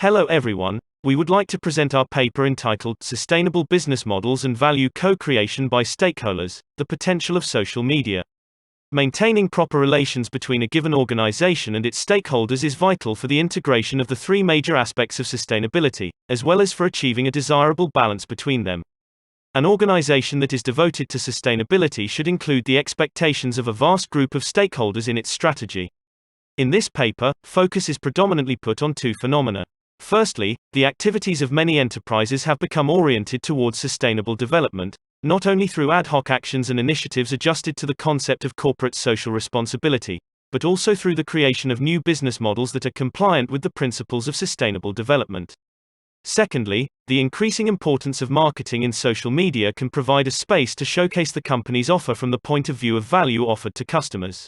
Hello everyone, we would like to present our paper entitled Sustainable Business Models and Value Co-Creation by Stakeholders, the Potential of Social Media. Maintaining proper relations between a given organization and its stakeholders is vital for the integration of the three major aspects of sustainability, as well as for achieving a desirable balance between them. An organization that is devoted to sustainability should include the expectations of a vast group of stakeholders in its strategy. In this paper, focus is predominantly put on two phenomena. Firstly, the activities of many enterprises have become oriented towards sustainable development, not only through ad hoc actions and initiatives adjusted to the concept of corporate social responsibility, but also through the creation of new business models that are compliant with the principles of sustainable development. Secondly, the increasing importance of marketing in social media can provide a space to showcase the company's offer from the point of view of value offered to customers.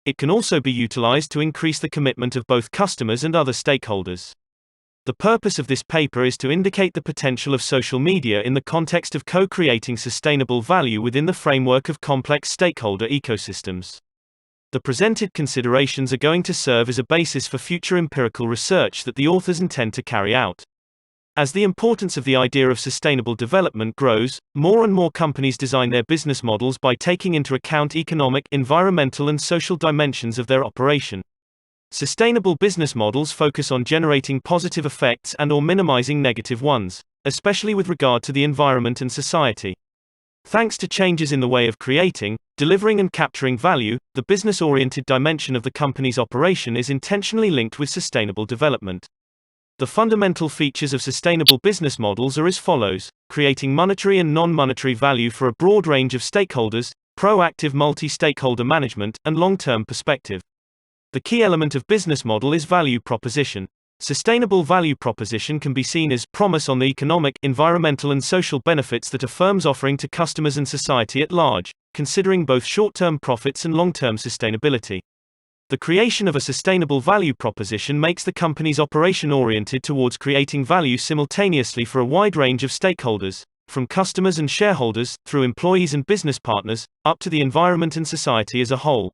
It can also be utilized to increase the commitment of both customers and other stakeholders. The purpose of this paper is to indicate the potential of social media in the context of co-creating sustainable value within the framework of complex stakeholder ecosystems. The presented considerations are going to serve as a basis for future empirical research that the authors intend to carry out. As the importance of the idea of sustainable development grows, more and more companies design their business models by taking into account economic, environmental and social dimensions of their operation. Sustainable business models focus on generating positive effects and/or minimizing negative ones, especially with regard to the environment and society. Thanks to changes in the way of creating, delivering and capturing value, the business-oriented dimension of the company's operation is intentionally linked with sustainable development. The fundamental features of sustainable business models are as follows: creating monetary and non-monetary value for a broad range of stakeholders, proactive multi-stakeholder management, and long-term perspective. The key element of business model is value proposition. Sustainable value proposition can be seen as promise on the economic, environmental and social benefits that a firm's offering to customers and society at large, considering both short-term profits and long-term sustainability. The creation of a sustainable value proposition makes the company's operation oriented towards creating value simultaneously for a wide range of stakeholders, from customers and shareholders, through employees and business partners, up to the environment and society as a whole.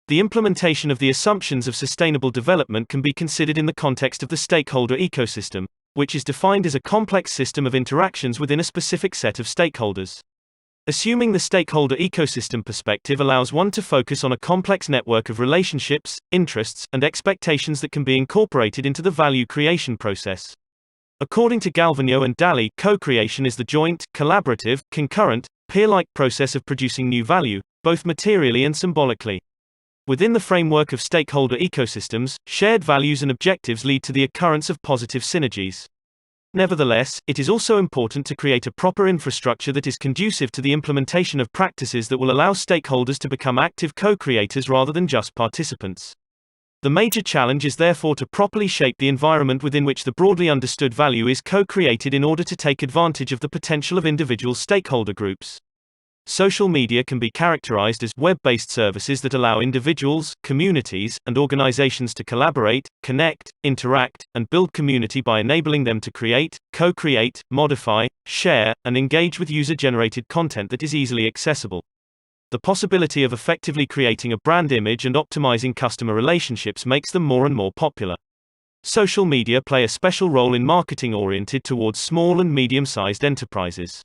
The implementation of the assumptions of sustainable development can be considered in the context of the stakeholder ecosystem, which is defined as a complex system of interactions within a specific set of stakeholders. Assuming the stakeholder ecosystem perspective allows one to focus on a complex network of relationships, interests, and expectations that can be incorporated into the value creation process. According to Galvano and Daly, co-creation is the joint, collaborative, concurrent, peer-like process of producing new value, both materially and symbolically. Within the framework of stakeholder ecosystems, shared values and objectives lead to the occurrence of positive synergies. Nevertheless, it is also important to create a proper infrastructure that is conducive to the implementation of practices that will allow stakeholders to become active co-creators rather than just participants. The major challenge is therefore to properly shape the environment within which the broadly understood value is co-created in order to take advantage of the potential of individual stakeholder groups. Social media can be characterized as web-based services that allow individuals, communities, and organizations to collaborate, connect, interact, and build community by enabling them to create, co-create, modify, share, and engage with user-generated content that is easily accessible. The possibility of effectively creating a brand image and optimizing customer relationships makes them more and more popular. Social media play a special role in marketing oriented towards small and medium-sized enterprises.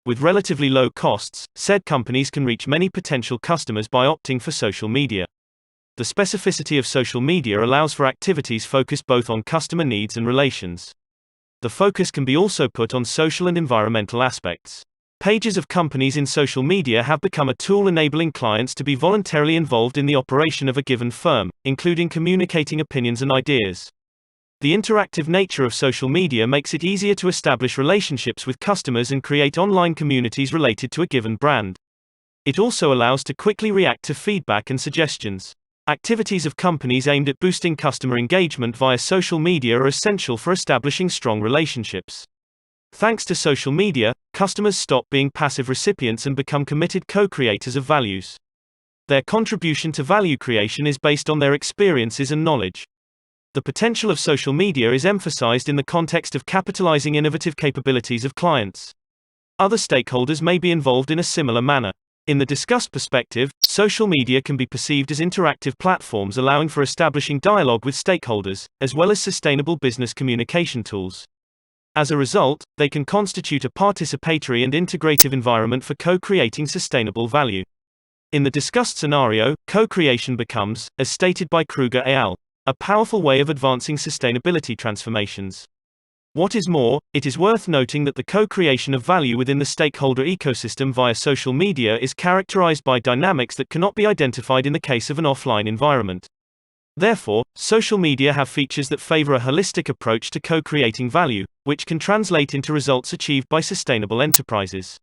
With relatively low costs, said companies can reach many potential customers by opting for social media. The specificity of social media allows for activities focused both on customer needs and relations. The focus can be also put on social and environmental aspects. Pages of companies in social media have become a tool enabling clients to be voluntarily involved in the operation of a given firm, including communicating opinions and ideas. The interactive nature of social media makes it easier to establish relationships with customers and create online communities related to a given brand. It also allows to quickly react to feedback and suggestions. Activities of companies aimed at boosting customer engagement via social media are essential for establishing strong relationships. Thanks to social media, customers stop being passive recipients and become committed co-creators of values. Their contribution to value creation is based on their experiences and knowledge. The potential of social media is emphasized in the context of capitalizing innovative capabilities of clients. Other stakeholders may be involved in a similar manner. In the discussed perspective, social media can be perceived as interactive platforms allowing for establishing dialogue with stakeholders, as well as sustainable business communication tools. As a result, they can constitute a participatory and integrative environment for co-creating sustainable value. In the discussed scenario, co-creation becomes, as stated by Kruger et al., a powerful way of advancing sustainability transformations. What is more, it is worth noting that the co-creation of value within the stakeholder ecosystem via social media is characterized by dynamics that cannot be identified in the case of an offline environment. Therefore, social media have features that favor a holistic approach to co-creating value, which can translate into results achieved by sustainable enterprises.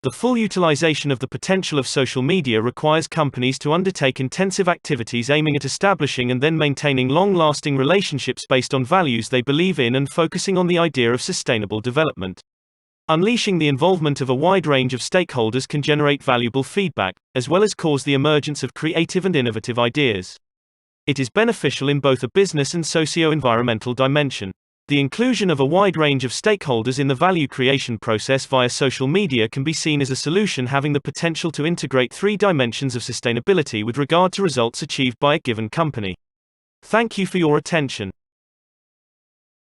The full utilization of the potential of social media requires companies to undertake intensive activities aiming at establishing and then maintaining long-lasting relationships based on values they believe in and focusing on the idea of sustainable development. Unleashing the involvement of a wide range of stakeholders can generate valuable feedback, as well as cause the emergence of creative and innovative ideas. It is beneficial in both a business and socio-environmental dimension. The inclusion of a wide range of stakeholders in the value creation process via social media can be seen as a solution having the potential to integrate 3 dimensions of sustainability with regard to results achieved by a given company. Thank you for your attention.